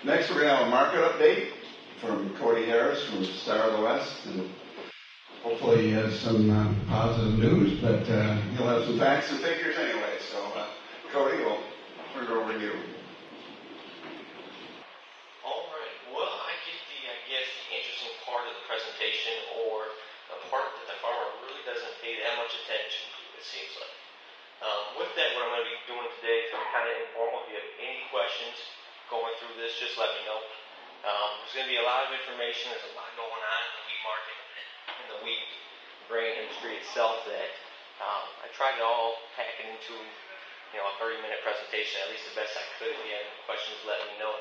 Next, we're going to have a market update from Cody Harris from Star of the West, and hopefully he has some positive news, but he'll have some facts and figures anyway. So, Cody, we'll turn it over to you. All right. Well, I get the interesting part of the presentation, or the part that the farmer really doesn't pay that much attention to, it seems like. With that, what I'm going to be doing today is kind of informal. If you have any questions going through this, just let me know. There's going to be a lot of information. There's a lot going on in the wheat market and the wheat grain industry itself that I tried to all pack it into a 30-minute presentation, at least the best I could. If you have any questions, let me know.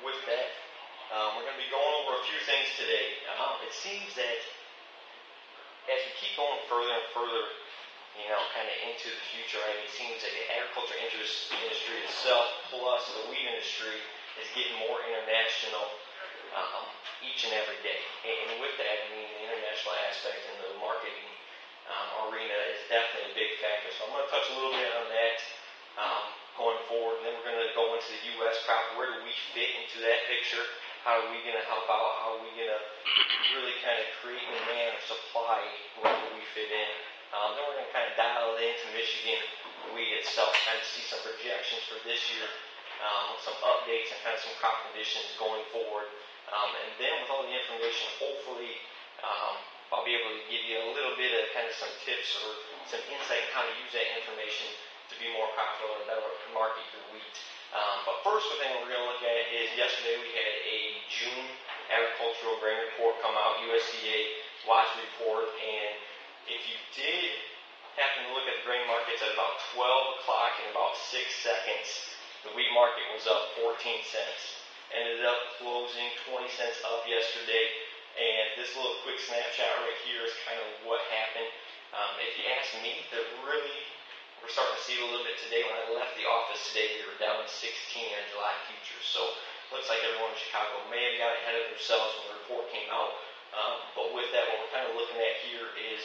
With that, we're going to be going over a few things today. It seems that as we keep going further and further, kind of into the future, it seems like the agriculture industry itself plus the wheat industry is getting more international each and every day. And with that, the international aspect in the marketing arena is definitely a big factor. So I'm going to touch a little bit on that going forward, and then we're going to go into the U.S. crop. Where do we fit into that picture? How are we going to help out? How are we going to really kind of create and demand or supply where we fit in? Then we're going to kind of dial it into Michigan wheat itself, kind of see some projections for this year, some updates and kind of some crop conditions going forward. And then with all the information, hopefully I'll be able to give you a little bit of kind of some tips or some insight on how to use that information to be more profitable and better market your wheat. But first, the thing we're going to look at is yesterday we had a June agricultural grain report come out, USDA watch report, and if you did happen to look at the grain markets at about 12 o'clock in about 6 seconds, the wheat market was up 14 cents. Ended up closing 20 cents up yesterday, and this little quick snapshot right here is kind of what happened. If you ask me, we're starting to see it a little bit today. When I left the office today, we were down 16 on July futures. So looks like everyone in Chicago may have got ahead of themselves when the report came out. But with that, what we're kind of looking at here is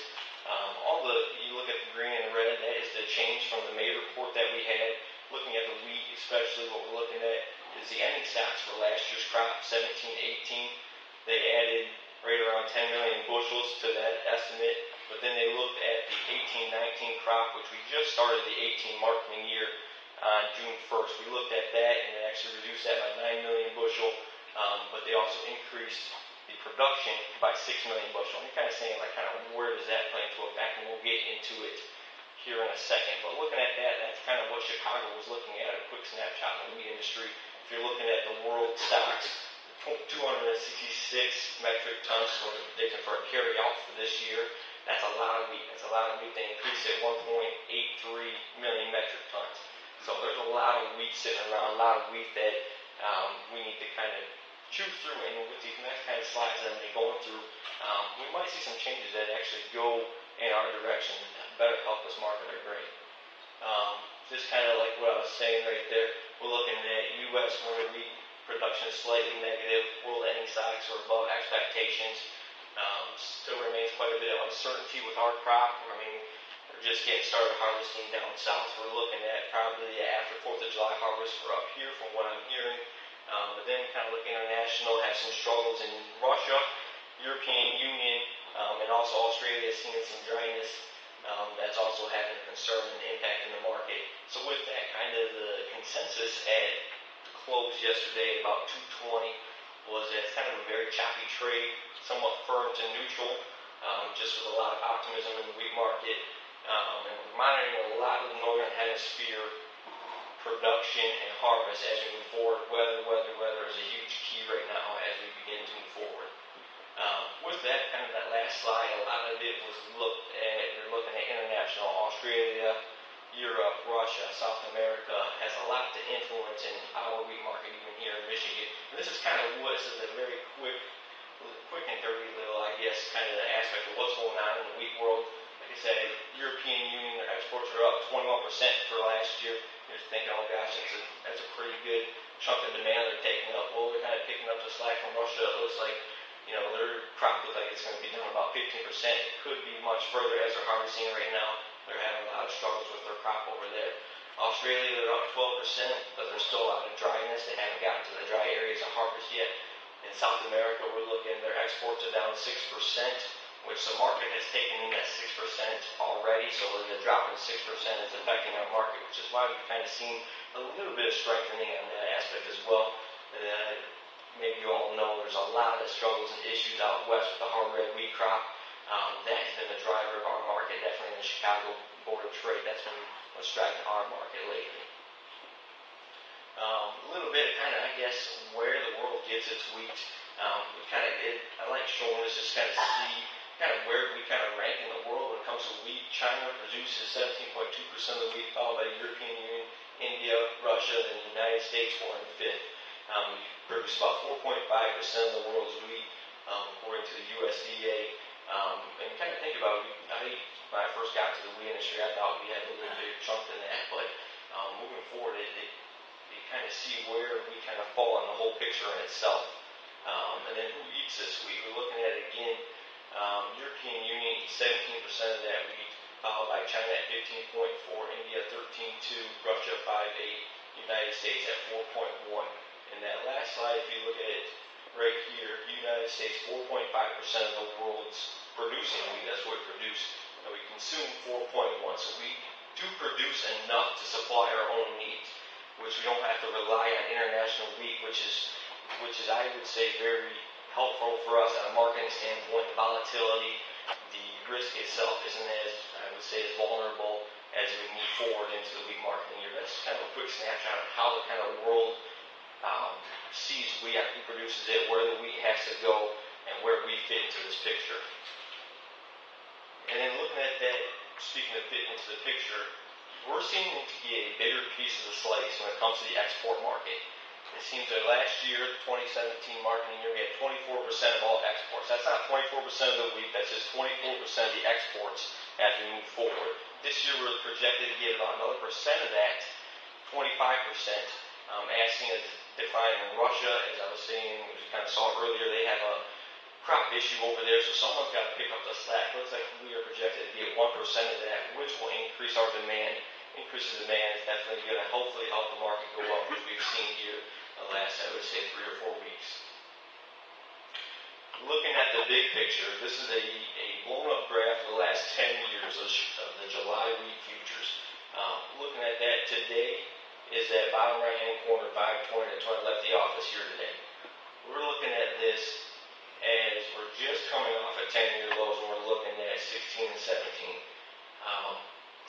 you look at the green and red, that is the change from the May report that we had. Looking at the wheat, especially, what we're looking at is the ending stocks for last year's crop, 17-18. They added right around 10 million bushels to that estimate, but then they looked at the 18-19 crop, which we just started the 18 marketing year on June 1st. We looked at that, and they actually reduced that by 9 million bushel, but they also increased the production by 6 million bushel. And you're kind of saying, where does that play into effect? And we'll get into it here in a second. But looking at that, that's kind of what Chicago was looking at, a quick snapshot in the wheat industry. If you're looking at the world stocks, 266 metric tons for predicted for a carry-out for this year. That's a lot of wheat. That's a lot of wheat. They increased it 1.83 million metric tons. So there's a lot of wheat sitting around, a lot of wheat that we need to kind of chew through. And with these next kind of slides that I'm going through, we might see some changes that actually go in our direction that better help us market our grain. Just kind of like what I was saying right there, we're looking at U.S. winter wheat production is slightly negative. World ending stocks are above expectations. Still remains quite a bit of uncertainty with our crop. We're just getting started harvesting down south. We're looking at probably after 4th of July harvest for up here from what I'm hearing. But then kind of look international, have some struggles in Russia, European Union, and also Australia seeing some dryness. That's also having a concern and impact in the market. So with that, kind of the consensus at the close yesterday, about 220, was that it's kind of a very choppy trade, somewhat firm to neutral, just with a lot of optimism in the wheat market. And we're monitoring a lot of the northern hemisphere production and harvest as we move forward. Weather is a huge key right now as we begin to move forward. With that, kind of that last slide, a lot of it was we're looking at international, Australia, Europe, Russia, South America, has a lot to influence in our wheat market, even here in Michigan. And this is kind of this is a very quick and dirty little, kind of the aspect of what's going on in the wheat world. Like I said, European Union, their exports are up 21% for last year. You're just thinking, oh gosh, that's a pretty good chunk of demand they're taking up. Well, they're kind of picking up the slack from Russia. It looks like, their crop looks like it's going to be down about 15%. It could be much further as they're harvesting right now. They're having a lot of struggles with their crop over there. Australia, they're up 12%, but there's still a lot of dryness. They haven't gotten to the dry South America, we're looking, their exports are down 6%, which the market has taken in that 6% already, so the drop in 6% is affecting our market, which is why we've kind of seen a little bit of strengthening on that aspect as well. Maybe you all know there's a lot of struggles and issues out west with the hard red wheat crop. That has been the driver of our market, definitely in the Chicago Board of Trade. That's been what's driving our market lately. A little bit of kind of, I guess, where the world gets its wheat. I like showing this, just kind of see kind of where we kind of rank in the world when it comes to wheat. China produces 17.2% of the wheat, followed by the European Union, India, Russia, and the United States were in fifth. We produce about 4.5% of the world's wheat, according to the USDA. And kind of think about it, when I first got to the wheat industry, I thought we had a little bigger chunk than that, but moving forward, you kind of see where we kind of fall in the whole picture in itself. And then who eats this wheat? We're looking at it again. European Union eats 17% of that wheat, followed by China at 15.4, India 13.2, Russia 5.8, United States at 4.1. In that last slide, if you look at it right here, United States 4.5% of the world's producing wheat. That's what we produce, and we consume 4.1. So we do produce enough to supply our own needs, which we don't have to rely on international wheat, which is I would say very helpful for us on a marketing standpoint. The volatility, the risk itself isn't as, I would say, as vulnerable as we move forward into the wheat market year. That's kind of a quick snapshot of how the kind of world sees wheat, who produces it, where the wheat has to go, and where we fit into this picture. And then looking at that, speaking of fit into the picture, we're seeing to be a bigger piece of the slice when it comes to the export market. It seems that last year, 2017 marketing year, we had 24% of all exports. That's not 24% of the wheat, that's just 24% of the exports as we move forward. This year, we're projected to get about another percent of that, 25%. As seen as defined in Russia, as I was saying, we kind of saw earlier, they have a crop issue over there, so someone's got to pick up the slack. Looks like we are projected to get 1% of that, which will increase our demand. Increases demand is definitely going to hopefully help the market go up, which we've seen here the last, I would say, 3 or 4 weeks. Looking at the big picture, this is a blown-up graph for the last 10 years of the July wheat futures. Looking at that today is that bottom right-hand corner, 520, that's when I left the office here today. We're looking at this as we're just coming off at 10-year lows, and we're looking at 16 and 17.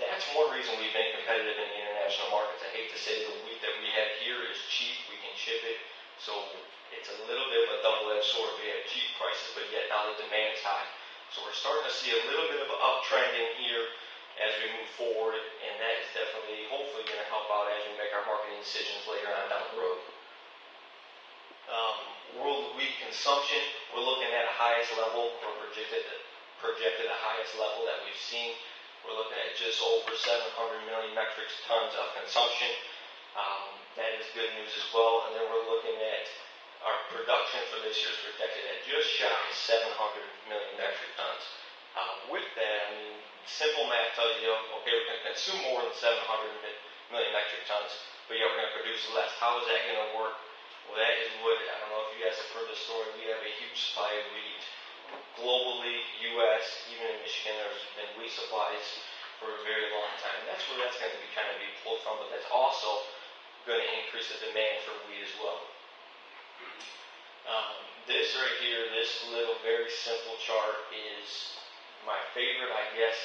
That's one reason we've been competitive in the international markets. I hate to say the wheat that we have here is cheap. We can ship it. So it's a little bit of a double-edged sword. We have cheap prices, but yet now the demand is high. So we're starting to see a little bit of an uptrend in here as we move forward, and that is definitely, hopefully, going to help out as we make our marketing decisions later on down the road. World wheat consumption, we're looking at a highest level, or projected the highest level that we've seen. We're looking at just over 700 million metric tons of consumption. That is good news as well. And then we're looking at our production for this year is projected at just shy of 700 million metric tons. With that, I mean, simple math tells you, okay, we're going to consume more than 700 million metric tons, but yet we're going to produce less. How is that going to work? Well, that is what, I don't know if you guys have heard the story, we have a huge supply of wheat. Globally, U.S., even in Michigan, there's been wheat supplies for a very long time. That's where that's going to be kind of be pulled from, but that's also going to increase the demand for wheat as well. This right here, this little very simple chart is my favorite, I guess,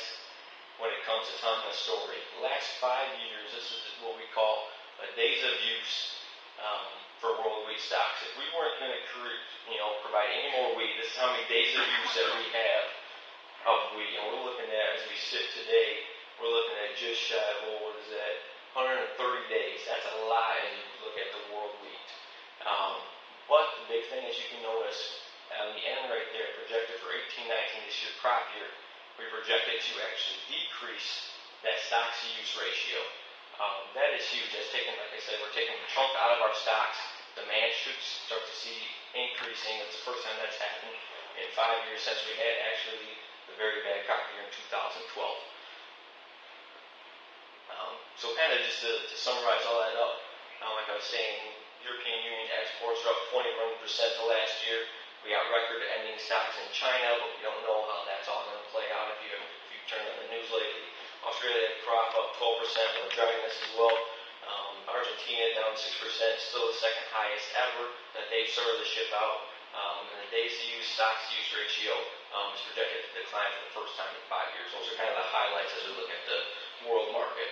when it comes to telling a story. The last 5 years, this is what we call days of use for world wheat stocks. If we weren't going to provide any more wheat, this is how many days of use that we have of wheat. And we're looking at, as we sit today, we're looking at just shy of, 130 days. That's a lot as you look at the world wheat. But the big thing, as you can notice, on the end right there, projected for 18-19 this year crop year, we projected to actually decrease that stocks-to-use ratio. That is huge. That's taking, like I said, we're taking a chunk out of our stocks. Demand should start to see increasing. It's the first time that's happened in 5 years since we had actually the very bad crop year in 2012. So kind of just to summarize all that up, like I was saying, European Union exports are up 21% to last year. We got record ending stocks in China, but we don't know how that's all going to play out. If you turned on the news lately, Australia crop up 12%, with dryness as well. Argentina down 6%, still the second highest ever that they've started to ship out. And the days to use, stocks to use ratio is projected to decline for the first time in 5 years. Those are kind of the highlights as we look at the world market.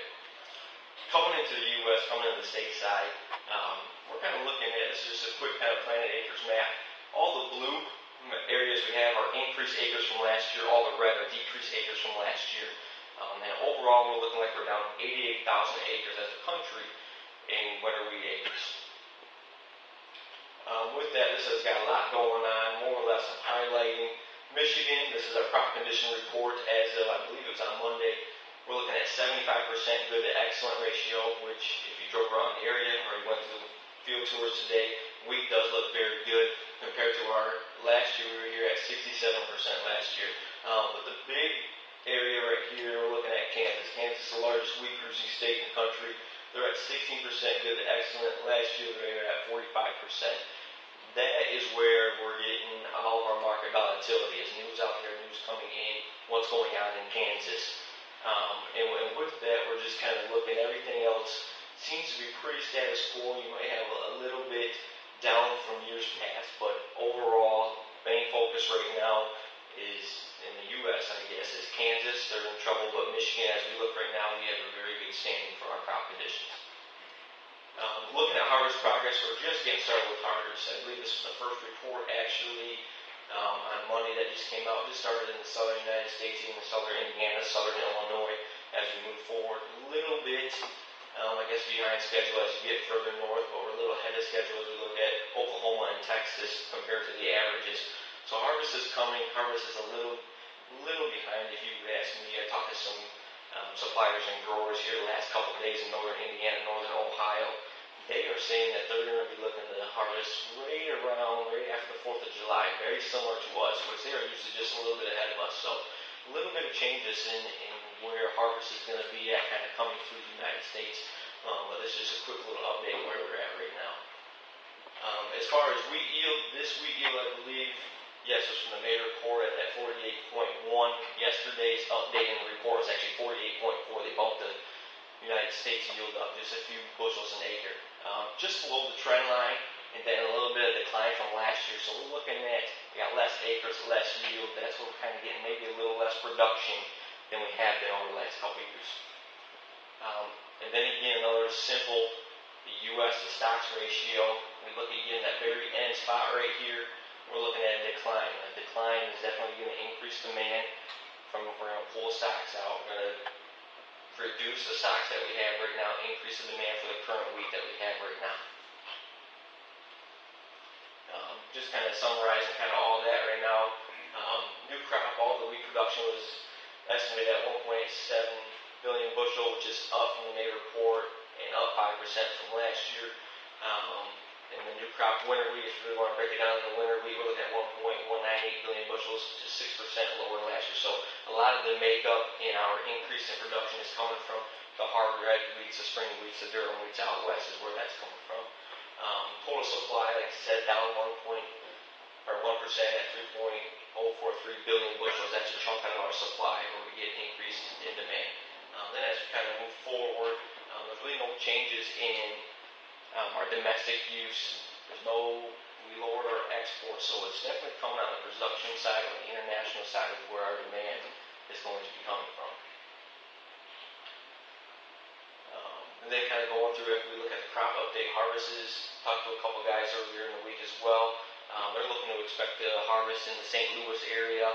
Coming into the U.S., coming into the state side, we're kind of looking at, this is just a quick kind of planted acres map. All the blue areas we have are increased acres from last year. All the red are decreased acres from last year. And overall, we're looking like we're down 88,000 acres as a country in winter wheat acres. With that, this has got a lot going on. More or less, I'm highlighting Michigan. This is our crop condition report as of, I believe it was on Monday. We're looking at 75% good to excellent ratio, which if you drove around the area or you went to the field tours today, wheat does look very good compared to our last year. We were here at 67% last year. But the big area right here, we're looking at Kansas. Kansas is the largest wheat producing state in the country. They're at 16% good to excellent. Last year they were at 45%. That is where we're getting all of our market volatility. As news out there, news coming in, what's going on in Kansas. And with that, we're just kind of looking. Everything else seems to be pretty status quo. You might have a little bit down from years past, but overall, main focus right now is in the U.S., I guess, is Kansas. They're in trouble, but Michigan, as we look right now, we have a very good standing for our crop conditions. Looking at harvest progress, we're just getting started with harvest. I believe this is the first report actually on Monday that just came out. Just started in the southern United States, even southern Indiana, southern Illinois, as we move forward. A little bit, I guess, behind schedule as you get further north, but we're a little ahead of schedule as we look at Oklahoma and Texas compared to the averages. So harvest is coming. Harvest is a little behind, if you would ask me. I talked to some suppliers and growers here the last couple of days in northern Indiana, northern Ohio. They are saying that they're going to be looking to harvest right after the 4th of July, very similar to us, which they are usually just a little bit ahead of us. So a little bit of changes in where harvest is going to be at, kind of coming through the United States. But this is just a quick little update where we're at right now. As far as wheat yield, this wheat yield, I believe, yes, it was from the May report at that 48.1. Yesterday's update in the report was actually 48.4. They bumped the United States yield up just a few bushels an acre. Just below the trend line, and then a little bit of decline from last year. So we're looking at, we got less acres, less yield. That's what we're kind of getting, maybe a little less production than we have been over the last couple of years. And then again, another simple, the U.S. to stocks ratio. We look again at that very end spot right here. We're looking at a decline. A decline is definitely going to increase demand from if we're going to pull stocks out. We're going to reduce the stocks that we have right now, increase the demand for the current wheat that we have right now. Just kind of summarizing kind of all that right now. New crop, all the wheat production was estimated at 1.7 billion bushel, which is up from the May report and up 5% from last year. And the new crop winter wheat, if you really want to break it down, the winter wheat, we're looking at 1.198 billion bushels, which is 6% lower than last year. So a lot of the makeup in our increase in production is coming from the hard red wheats, the spring wheats, the durum wheats out west is where that's coming from. Total supply, like I said, down 1% at 3.043 billion bushels. That's a chunk out of our supply where we get an increase in demand. Then as we kind of move forward, there's really no changes in our domestic use. We lowered our exports, so it's definitely coming on the production side or the international side of where our demand is going to be coming from. And then kind of going through, if we look at the crop update harvests, talked to a couple guys earlier in the week as well. They're looking to expect the harvest in the St. Louis area,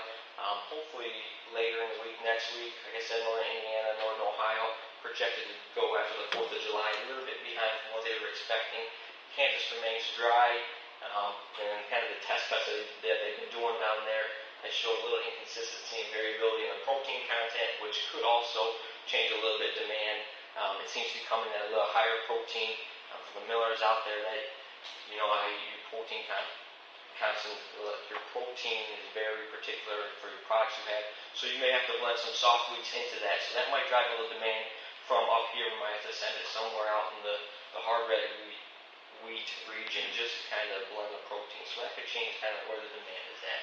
hopefully later in the week, next week. Like I said, northern Indiana, northern Ohio, projected to go after the 4th of July, a little bit behind from what they were expecting. Kansas remains dry, and kind of the test cuts that they've been doing down there has showed a little inconsistency and variability in the protein content, which could also change a little bit demand. It seems to be coming at a little higher protein for the millers out there that, how your protein constant, your protein is very particular for your products you have. So you may have to blend some soft wheats into that. So that might drive a little demand from up here. We might have to send it somewhere out in the hard red wheat region just to kind of blend the protein. So that could change kind of where the demand is at.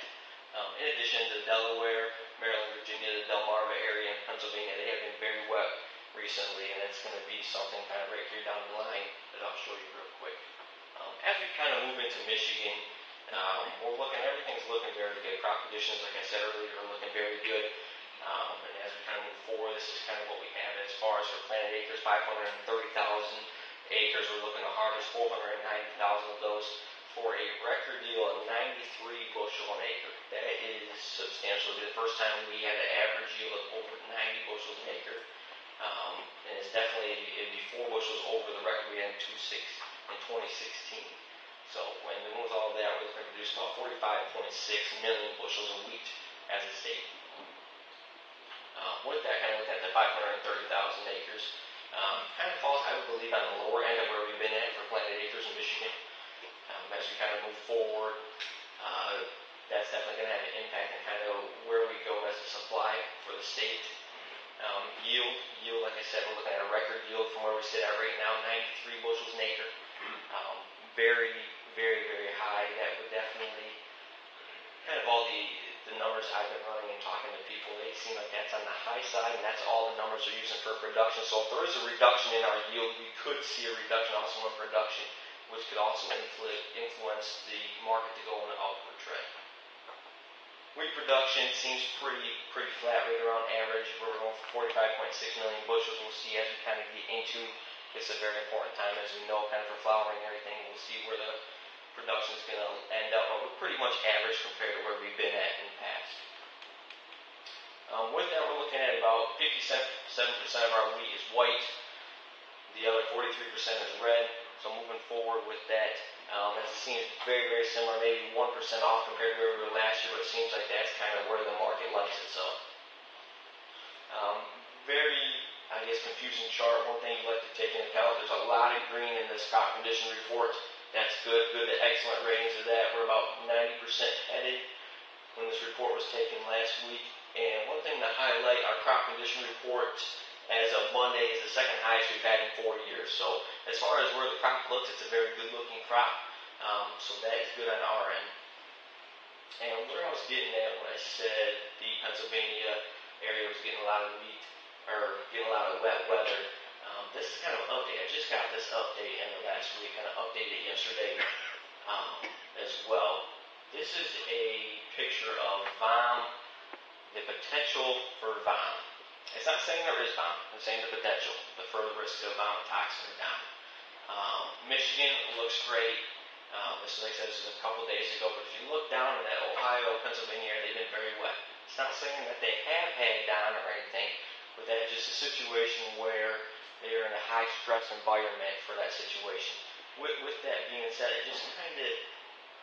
In addition to Delaware, Maryland, Virginia, the Delmarva area, and Pennsylvania, they have been very wet recently, and it's going to be something kind of right here down the line that I'll show you real quick. As we kind of move into Michigan, everything's looking very good. Crop conditions, like I said earlier, are looking very good. And as we kind of move forward, this is kind of what we have as far as for planted acres, 530,000 acres. We're looking to harvest 490,000 of those for a record yield of 93 bushel an acre. That is substantial. It'll be the first time we had an average yield of over 90 bushels an acre. And it's definitely, it'd be 4 bushels over the record we had in 2016. So when we move all of that, we're going to produce about 45.6 million bushels of wheat as a state. With that, kind of look at the 530,000 acres. Kind of falls, I would believe, on the lower end of where we've been at for planted acres in Michigan. As we kind of move forward, that's definitely going to have an impact on kind of where we go as a supply for the state. Yield, like I said, we're looking at a record yield from where we sit at right now, 93 bushels an acre. Very, very, very high. That would definitely, kind of all the numbers I've been running and talking to people, they seem like that's on the high side, and that's all the numbers they're using for production. So if there is a reduction in our yield, we could see a reduction also in production, which could also influence the market to go in an upward trend. Wheat production seems pretty flat, right around average. We're going for 45.6 million bushels. We'll see as we kind of get into, it's a very important time, as we know, kind of for flowering and everything. We'll see where the production is going to end up, but we're pretty much average compared to where we've been at in the past. With that, we're looking at about 57% of our wheat is white. The other 43% is red. So moving forward with that, it seems very, very similar, maybe 1% off compared to where we were last year, but it seems like that's kind of where the market likes it. So, very, I guess, confusing chart. One thing you like to take into account, there's a lot of green in this crop condition report. That's good to excellent ratings of that. We're about 90% headed when this report was taken last week. And one thing to highlight, our crop condition report as of Monday is the second highest we've had in 4 years. So as far as where the crop looks, it's a very good looking crop. So that is good on our end. And where I was getting at when I said the Pennsylvania area was getting a lot of wheat, or getting a lot of wet weather, this is kind of an update. I just got this update in the last week, kind of updated yesterday as well. This is a picture of VOM, the potential for VOM. It's not saying there is VOM, it's saying the potential, the further risk of VOM toxin or down. Michigan looks great. This is, like I said, this is a couple days ago, but if you look down in that Ohio, Pennsylvania area, they've been very wet. It's not saying that they have had down or anything, but that's just a situation where they are in a high stress environment for that situation. With that being said, it just kind of,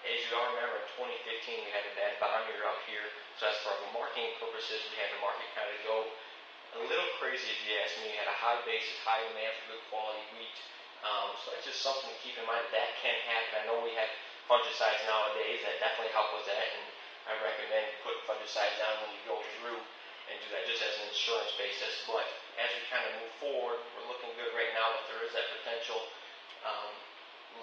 as you all remember, in 2015 we had a bad bomb year up here, so as for marketing purposes, we had the market kind of go a little crazy if you ask me. We had a high basis, high demand for good quality wheat. So that's just something to keep in mind. That can happen. I know we have fungicides nowadays that definitely help with that, and I recommend putting fungicides down when you go through and do that just as an insurance basis. But as we kind of move forward, we're looking good right now, but there is that potential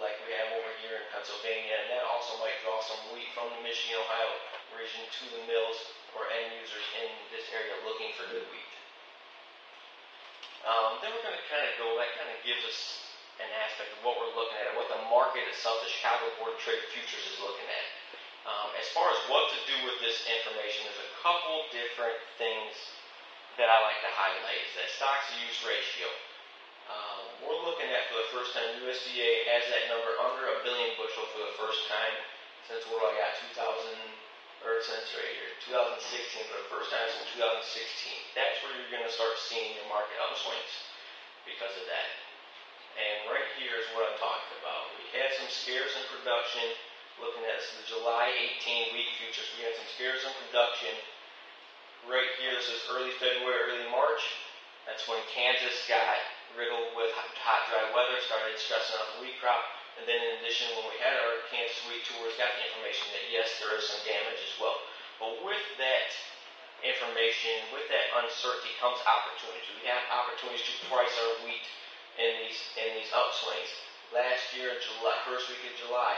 like we have over here in Pennsylvania, and that also might draw some wheat from the Michigan, Ohio region to the mills or end users in this area looking for good wheat. Then we're going to kind of go, that kind of gives us an aspect of what we're looking at and what the market itself, the Chicago Board of Trade Futures, is looking at. As far as what to do with this information, there's a couple different things that I like to highlight. Is that stocks-to-use ratio. We're looking at, for the first time, USDA has that number under 1 billion bushel for the first time since what I got, 2016 for the first time since 2016. That's where you're going to start seeing your market upswings because of that. And right here is what I'm talking about. We had some scares in production. Looking at the July 18 wheat futures, we had some scares in production. Right here, this is early February, early March. That's when Kansas got riddled with hot, dry weather, started stressing out the wheat crop. And then in addition, when we had our Kansas wheat tours, got the information that yes, there is some damage as well. But with that information, with that uncertainty comes opportunities. We have opportunities to price our wheat in these upswings. Last year, July, first week of July,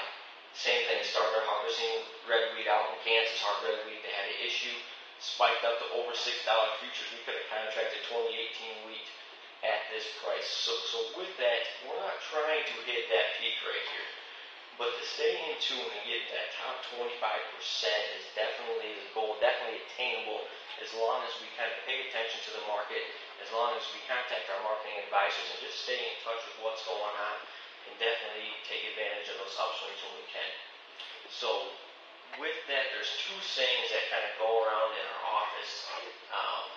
Same thing, started harvesting red wheat out in Kansas, hard red wheat. They had an issue, spiked up to over $6 futures. We could have contracted 2018 wheat at this price. So with that, we're not trying to hit that peak right here. But to stay in tune and get that top 25% is definitely the goal, definitely attainable, as long as we kind of pay attention to the market, as long as we contact our marketing advisors and just stay in touch with what's going on, and definitely take advantage of those upswings when we can. So with that, there's two sayings that kind of go around in our office.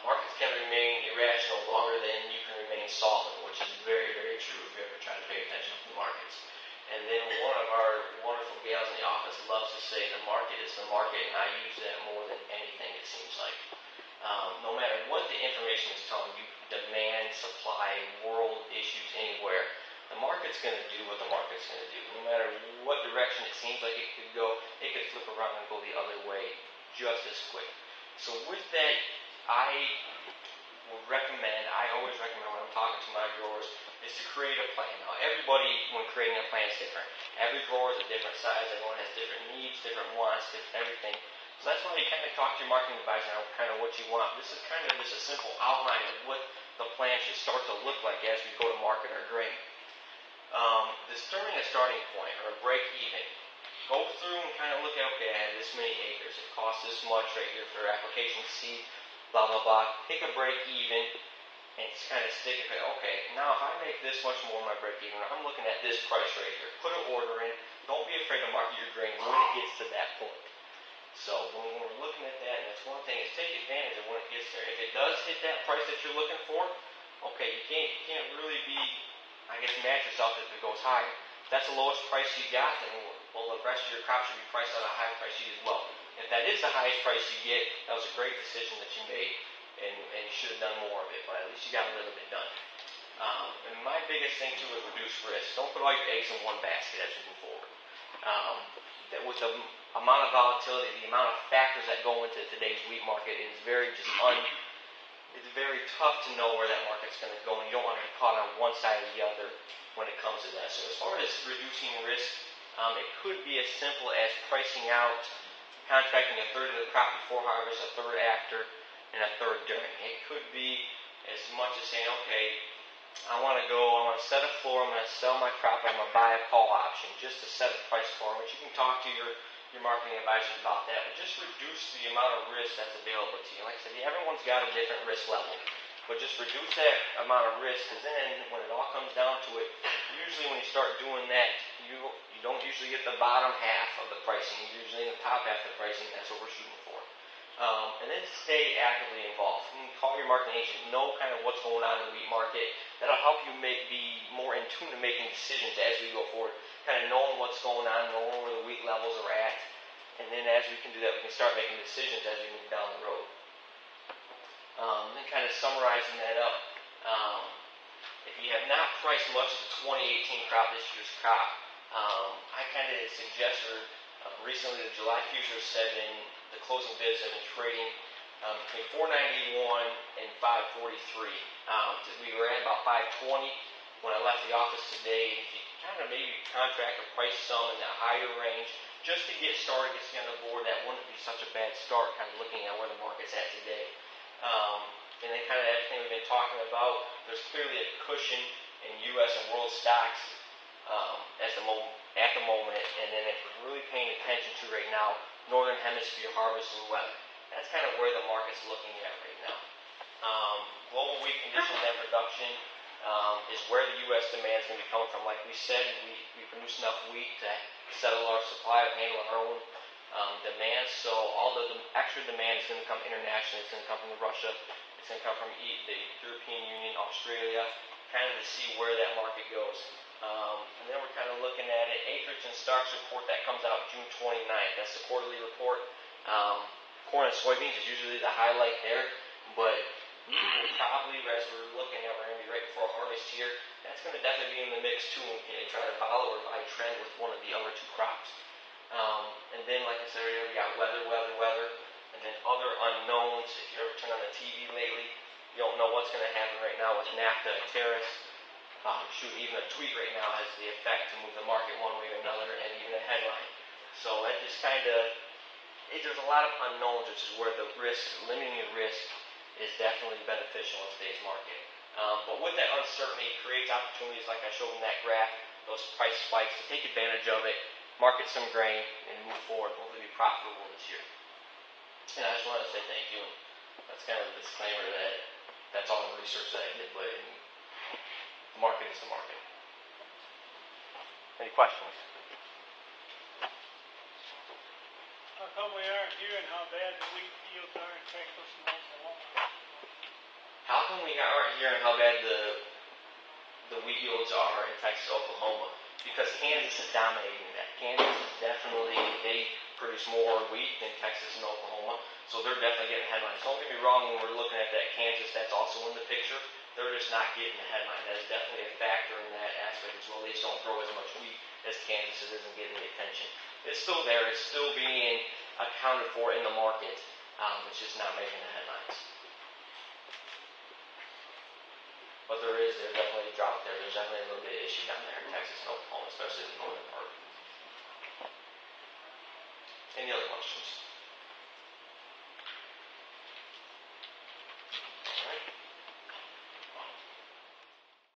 Markets can remain irrational longer than you can remain solid, which is very, very true if you ever try to pay attention to the markets. And then one of our wonderful gals in the office loves to say the market is the market, and I use that more than anything, it seems like. No matter what the information is telling you, demand, supply, world issues, anywhere, the market's going to do what the market's going to do. No matter what direction it seems like it could go, it could flip around and go the other way just as quick. So with that, I always recommend when I'm talking to my growers, is to create a plan. Now, everybody, when creating a plan, is different. Every grower is a different size. Everyone has different needs, different wants, different everything. So that's why you kind of talk to your marketing advisor on kind of what you want. This is kind of just a simple outline of what the plan should start to look like as we go to market our grain. Determining a starting point or a break even. Go through and kind of look at, okay, I have this many acres. It costs this much right here for application seed, blah, blah, blah. Pick a break even and just kind of stick it. Okay, now if I make this much more in my break even, I'm looking at this price right here. Put an order in. Don't be afraid to market your grain when it gets to that point. So when we're looking at that, and that's one thing, is take advantage of when it gets there. If it does hit that price that you're looking for, okay, you can't really be, I guess, mad at yourself if it goes higher. If that's the lowest price you got, then well, the rest of your crop should be priced on a high price you as well. If that is the highest price you get, that was a great decision that you made, and you should have done more of it, but at least you got a little bit done. And my biggest thing too is reduce risk. Don't put all your eggs in one basket as we move forward. That with the amount of volatility, the amount of factors that go into today's wheat market, it is it's very tough to know where that market's going to go, and you don't want to be caught on one side or the other when it comes to that. So as far as reducing risk, it could be as simple as pricing out, contracting a third of the crop before harvest, a third after, and a third during. It could be as much as saying, okay, I want to set a floor, I'm going to sell my crop, I'm going to buy a call option just to set a price for them, which you can talk to your marketing advisors about that, but just reduce the amount of risk that's available to you. Like I said, everyone's got a different risk level, but just reduce that amount of risk, because then when it all comes down to it, usually when you start doing that, you don't usually get the bottom half of the pricing, you're usually in the top half of the pricing. That's what we're shooting for. And then stay actively involved. You can call your marketing agent, know kind of what's going on in the wheat market. That'll help you be more in tune to making decisions as we go forward, kind of knowing what's going on, knowing where the wheat levels are at. And then as we can do that, we can start making decisions as we move down the road. Then kind of summarizing that up, if you have not priced much of the 2018 crop, this year's crop, I kind of suggest, recently the July futures said in the closing bids have been trading between 491 and 543. We were at about 520 when I left the office today. If you kind of maybe contract or price some in that higher range, just to get started, get you on the board, that wouldn't be such a bad start, kind of looking at where the market's at today. And then kind of everything we've been talking about, there's clearly a cushion in U.S. and world stocks at the moment, and then if we're really paying attention to right now, northern hemisphere harvest and weather. That's kind of where the market's looking at right now. Global wheat conditions and production is where the U.S. demand is going to be coming from. Like we said, we produce enough wheat to settle our supply, handle our own demand. So all the extra demand is going to come internationally. It's going to come from Russia. It's going to come from the European Union, Australia, kind of to see where that market goes. And then we're kind of looking at it. Acreage and stocks report that comes out June 29th. That's the quarterly report. Corn and soybeans is usually the highlight there, but probably as we're looking at, we're going to be right before harvest here. That's going to definitely be in the mix too, and try to follow or buy trend with one of the other two crops. And then, like I said earlier, we got weather, and then other unknowns. If you ever turn on the TV lately, you don't know what's going to happen right now with NAFTA and tariffs. Even a tweet right now has the effect to move the market one way or another, and even a headline. So that just kind of, there's a lot of unknowns, which is where the risk, limiting the risk, is definitely beneficial in today's market. But with that uncertainty, it creates opportunities like I showed in that graph, those price spikes, to take advantage of it, market some grain, and move forward, hopefully be profitable this year. And I just wanted to say thank you. That's kind of a disclaimer that that's all the research that I did, but the market is the market. Any questions? How come we aren't hearing how bad the wheat yields are in Texas and Oklahoma? How come we aren't hearing how bad the wheat yields are in Texas, Oklahoma? Because Kansas is dominating that. Kansas is definitely, they produce more wheat than Texas and Oklahoma, so they're definitely getting headlines. Don't get me wrong, when we're looking at that Kansas, that's also in the picture. They're just not getting the headline. That is definitely a factor in that aspect as well. They just don't grow as much wheat as Kansas isn't getting the attention. It's still there. It's still being accounted for in the market. It's just not making the headlines. But there's definitely a drop there. There's definitely a little bit of issue down there in Texas and Oklahoma, especially in the northern part. Any other questions?